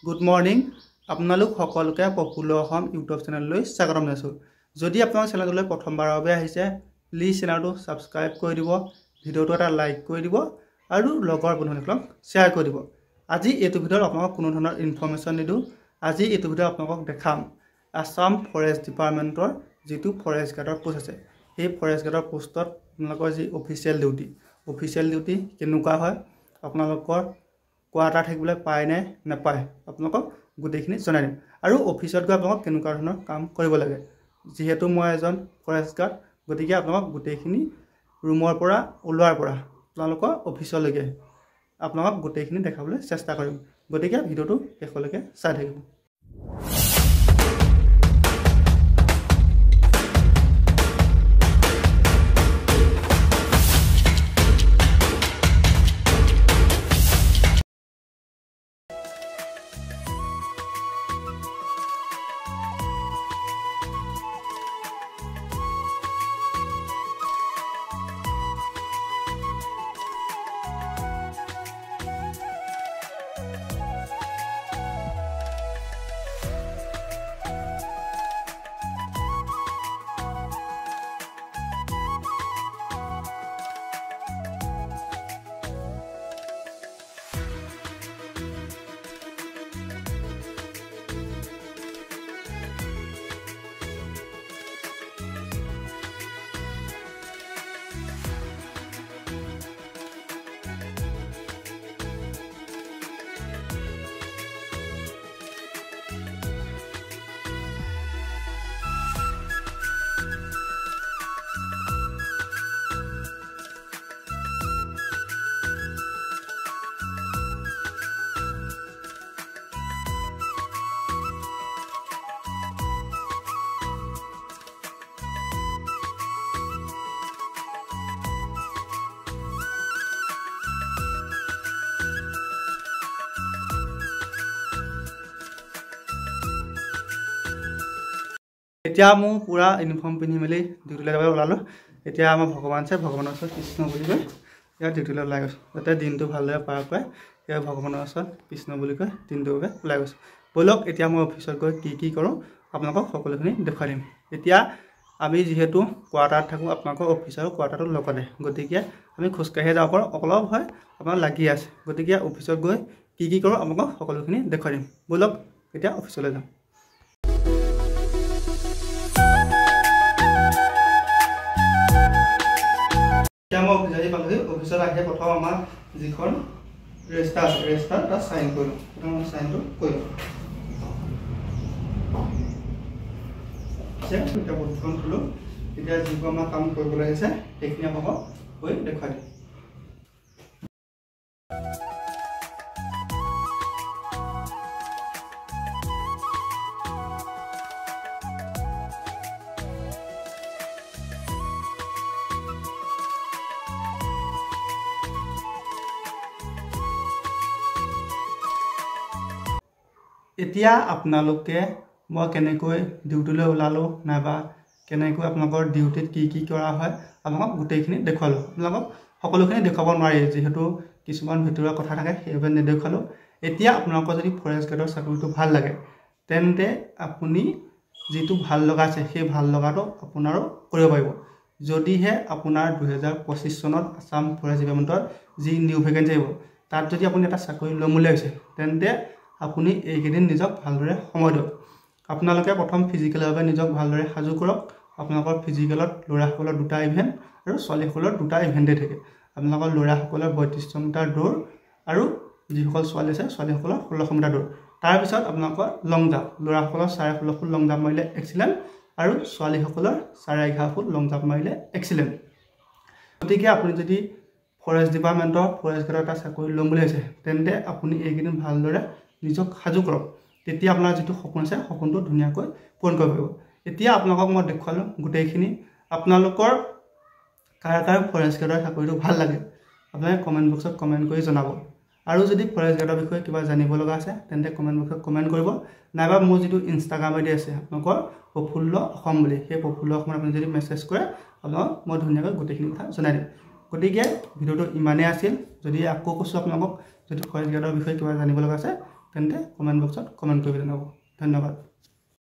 Good morning আপোনালোক সকলোকে প্ৰফুল্ল Assam YouTube চেনেললৈ স্বাগতম জনাইছোঁ। যদি আপোনাৰ চেনেললৈ প্ৰথমবাৰৰ বাবে আহিছে প্লিজ চেনেলটো ছাবস্ক্ৰাইব কৰি দিব, ভিডিঅ'টো এটা লাইক কৰি দিব আৰু লগৰ বন্ধুসকলক শ্বেয়াৰ কৰি দিব। আজি এইটো ভিডিঅ'ত আপোনালোকক কোনো ধৰণৰ ইনফৰমেশ্যন নিদিওঁ। আজি এইটো ভিডিঅ'ত আপোনালোকক দেখাম আসাম ফৰেষ্ট ডিপাৰ্টমেণ্টৰ যিটো ফৰেষ্ট গাৰ্ডৰ পোষ্ট আছে, সেই ফৰেষ্ট গাৰ্ডৰ পোষ্টত আপোনালোকৰ যি অফিচিয়েল ডিউটি কেনেকুৱা হয়, আপোনালোকৰ কোৱাৰ্টাৰ থাকিবলৈ পায় নে নাপায়, আপোনালোকক গোটেইখিনি জনাই দিম। আৰু অফিচত গৈ আপোনালোকক কেনেকুৱা ধৰণৰ কাম কৰিব লাগে। যিহেতু মই এজন ফৰেষ্ট গাৰ্ড, গতিকে আপোনালোকক গোটেইখিনি ৰুমৰ পৰা ওলোৱাৰ পৰা আপোনালোকৰ অফিচলৈকে আপোনালোকক গোটেইখিনি দেখাবলৈ চেষ্টা কৰিম। গতিকে ভিডিঅ'টো শেষলৈকে চাই থাকিব। এতিয়া মোৰ পুৰা ইউনিফৰ্ম পিন্ধি মেলি ডিউটিলৈ যাবলৈ ওলালোঁ। এতিয়া আমাৰ ভগৱান আছে, ভগৱানৰ ওচৰত কৃষ্ণ বুলি কয় ইয়াত ডিউটিলৈ ওলাই গৈছোঁ, যাতে দিনটো ভালদৰে পাৰ কৰে। সেয়া ভগৱানৰ ওচৰত কৃষ্ণ বুলি কয় দিনটোৰ বাবে ওলাই গৈছোঁ। ব'লক এতিয়া মই অফিচত গৈ কি কৰোঁ আপোনালোকক সকলোখিনি দেখুৱাই দিম। এতিয়া আমি যিহেতু কোৱাৰ্টাৰত থাকোঁ, আপোনালোকৰ অফিচ আৰু কোৱাৰ্টাৰটো লগতে, গতিকে আমি খোজকাঢ়িয়ে যাব পাৰোঁ, অলপ হয় আপোনাৰ লাগি আছে। গতিকে অফিচত গৈ কি কৰোঁ আপোনালোকক সকলোখিনি দেখুৱাই দিম। ব'লক এতিয়া অফিচলৈ যাওঁ। এতিয়া মই অফিচ আহি পালোহি। অফিচত আহি প্ৰথম আমাৰ যিখন ৰেজিষ্টাৰ আছে, ৰেজিষ্টাৰ তাত চাইন কৰিলোঁ। প্ৰথম চাইনটো কৰিলোঁ। এতিয়া বৰ্ডখন খোলোঁ। এতিয়া যিবোৰ আমাৰ কাম কৰিবলৈ আহিছে সেইখিনি আপোনালোকক গৈ দেখুৱাই দিম। এতিয়া আপোনালোকে মই কেনেকৈ ডিউটিলৈ ওলালোঁ নাইবা কেনেকৈ আপোনালোকৰ ডিউটিত কি কৰা হয় আপোনালোকক গোটেইখিনি দেখুৱালোঁ। আপোনালোকক সকলোখিনি দেখুৱাব নোৱাৰি, যিহেতু কিছুমান ভিতৰুৱা কথা থাকে, সেইবাবে নেদেখুৱালোঁ। এতিয়া আপোনালোকৰ যদি ফৰেষ্ট গাৰ্ডৰ চাকৰিটো ভাল লাগে তেন্তে আপুনি যিটো ভাল লগা আছে সেই ভাল লগাটো আপোনাৰো কৰিব পাৰিব। যদিহে আপোনাৰ 2025 চনত আসাম ফৰেষ্ট ডিপাৰ্টমেণ্টৰ যি নিউ ভেকেঞ্চি আহিব তাত যদি আপুনি এটা চাকৰি ল'ম বুলি ভাবিছে তেন্তে আপুনি এইকেইদিন নিজক ভালদৰে সময় দিয়ক। আপোনালোকে প্ৰথম ফিজিকেলভাৱে নিজক ভালদৰে সাজু কৰক। আপোনালোকৰ ফিজিকেলত ল'ৰাসকলৰ 2টা ইভেণ্ট আৰু ছোৱালীসকলৰ 2টা ইভেণ্টেই থাকে। আপোনালোকৰ ল'ৰাসকলৰ 3200 মিটাৰ দৌৰ আৰু যিসকল ছোৱালী আছে ছোৱালীসকলৰ 1600 মিটাৰ দৌৰ। তাৰপিছত আপোনালোকৰ লং জাম্প, ল'ৰাসকলৰ 16.5 ফুট লং জাম্প মাৰিলে এক্সিলেণ্ট আৰু ছোৱালীসকলৰ 11.5 ফুট লং জাম্প মাৰিলে এক্সিলেণ্ট। গতিকে আপুনি যদি ফৰেষ্ট ডিপাৰ্টমেণ্টৰ ফৰেষ্ট গাৰ্ডৰ এটা চাকৰি ল'ম বুলি ভাবিছে তেন্তে আপুনি এইকেইদিন ভালদৰে নিজক সাজু কৰক। তেতিয়া আপোনাৰ যিটো সপোন আছে সপোনটো ধুনীয়াকৈ পূৰণ কৰিব পাৰিব। এতিয়া আপোনালোকক মই দেখুৱালোঁ গোটেইখিনি। আপোনালোকৰ কাৰ ফৰেষ্ট গাৰ্ডৰ চাকৰিটো ভাল লাগে আপোনালোকে কমেণ্ট বক্সত কমেণ্ট কৰি জনাব। আৰু যদি ফৰেষ্ট গাৰ্ডৰ বিষয়ে কিবা জানিব লগা আছে তেন্তে কমেণ্ট বক্সত কমেণ্ট কৰিব, নাইবা মোৰ যিটো ইনষ্টাগ্ৰাম আইডি আছে আপোনালোকৰ প্ৰফুল্ল অসম বুলি, সেই প্ৰফুল্ল অসমত আপুনি যদি মেছেজ কৰে আপোনালোকক মই ধুনীয়াকৈ গোটেইখিনি কথা জনাই দিম। গতিকে ভিডিঅ'টো ইমানেই আছিল। যদি আকৌ কৈছোঁ আপোনালোকক যদি ফৰেষ্ট গাৰ্ডৰ বিষয়ে কিবা জানিব লগা আছে তেন্তে কমেণ্ট বক্সত কমেণ্ট কৰিব জনাব। ধন্যবাদ।